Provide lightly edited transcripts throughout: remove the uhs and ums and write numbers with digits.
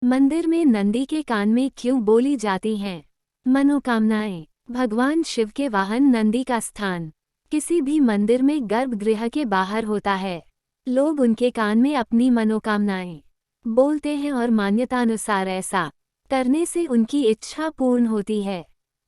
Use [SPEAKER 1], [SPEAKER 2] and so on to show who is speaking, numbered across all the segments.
[SPEAKER 1] मंदिर में नंदी के कान में क्यों बोली जाती हैं मनोकामनाएं? भगवान शिव के वाहन नंदी का स्थान किसी भी मंदिर में गर्भगृह के बाहर होता है। लोग उनके कान में अपनी मनोकामनाएं बोलते हैं और मान्यतानुसार ऐसा करने से उनकी इच्छा पूर्ण होती है।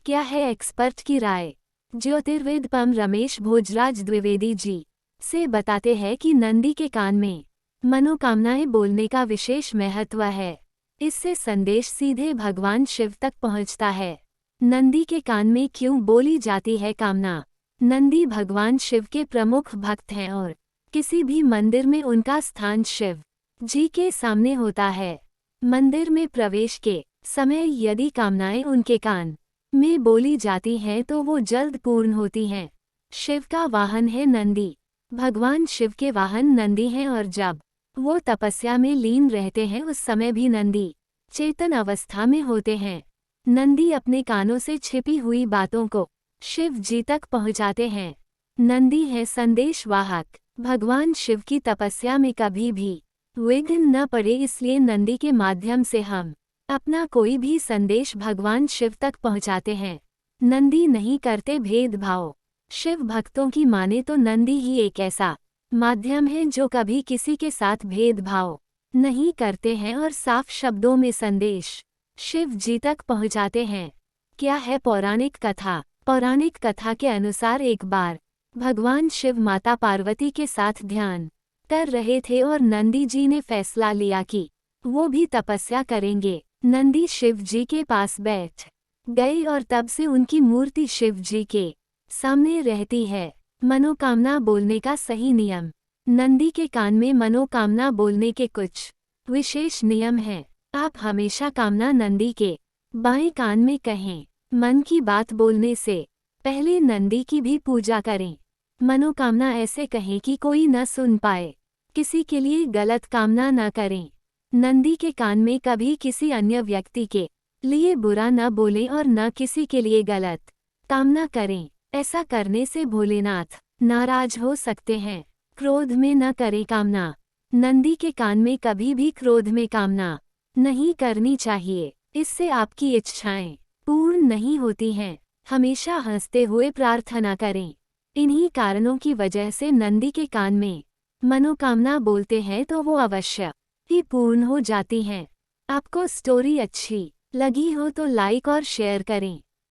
[SPEAKER 1] क्या है एक्सपर्ट की राय? ज्योतिर्वेद पम रमेश भोजराज द्विवेदी जी से बताते हैं कि नंदी के कान में मनोकामनाएं बोलने का विशेष महत्व है। इससे संदेश सीधे भगवान शिव तक पहुंचता है। नंदी के कान में क्यों बोली जाती है कामना? नंदी भगवान शिव के प्रमुख भक्त हैं और किसी भी मंदिर में उनका स्थान शिव जी के सामने होता है। मंदिर में प्रवेश के समय यदि कामनाएं उनके कान में बोली जाती हैं तो वो जल्द पूर्ण होती हैं। शिव का वाहन है नंदी। भगवान शिव के वाहन नंदी हैं और जब वो तपस्या में लीन रहते हैं उस समय भी नंदी चेतन अवस्था में होते हैं। नंदी अपने कानों से छिपी हुई बातों को शिव जी तक पहुंचाते हैं। नंदी है संदेश वाहक। भगवान शिव की तपस्या में कभी भी विघ्न न पड़े, इसलिए नंदी के माध्यम से हम अपना कोई भी संदेश भगवान शिव तक पहुंचाते हैं। नंदी नहीं करते भेदभाव। शिव भक्तों की माने तो नंदी ही एक ऐसा माध्यम है जो कभी किसी के साथ भेदभाव नहीं करते हैं और साफ शब्दों में संदेश शिव जी तक पहुंचाते हैं। क्या है पौराणिक कथा? पौराणिक कथा के अनुसार एक बार भगवान शिव माता पार्वती के साथ ध्यान कर रहे थे और नंदी जी ने फैसला लिया कि वो भी तपस्या करेंगे। नंदी शिव जी के पास बैठ गए और तब से उनकी मूर्ति शिव जी के सामने रहती है। मनोकामना बोलने का सही नियम। नंदी के कान में मनोकामना बोलने के कुछ विशेष नियम हैं। आप हमेशा कामना नंदी के बाएं कान में कहें। मन की बात बोलने से पहले नंदी की भी पूजा करें। मनोकामना ऐसे कहें कि कोई न सुन पाए। किसी के लिए गलत कामना न करें। नंदी के कान में कभी किसी अन्य व्यक्ति के लिए बुरा न बोलें और न किसी के लिए गलत कामना करें। ऐसा करने से भोलेनाथ नाराज हो सकते हैं। क्रोध में न करें कामना। नंदी के कान में कभी भी क्रोध में कामना नहीं करनी चाहिए। इससे आपकी इच्छाएं पूर्ण नहीं होती हैं। हमेशा हंसते हुए प्रार्थना करें। इन्हीं कारणों की वजह से नंदी के कान में मनोकामना बोलते हैं तो वो अवश्य ही पूर्ण हो जाती हैं। आपको स्टोरी अच्छी लगी हो तो लाइक और शेयर करें।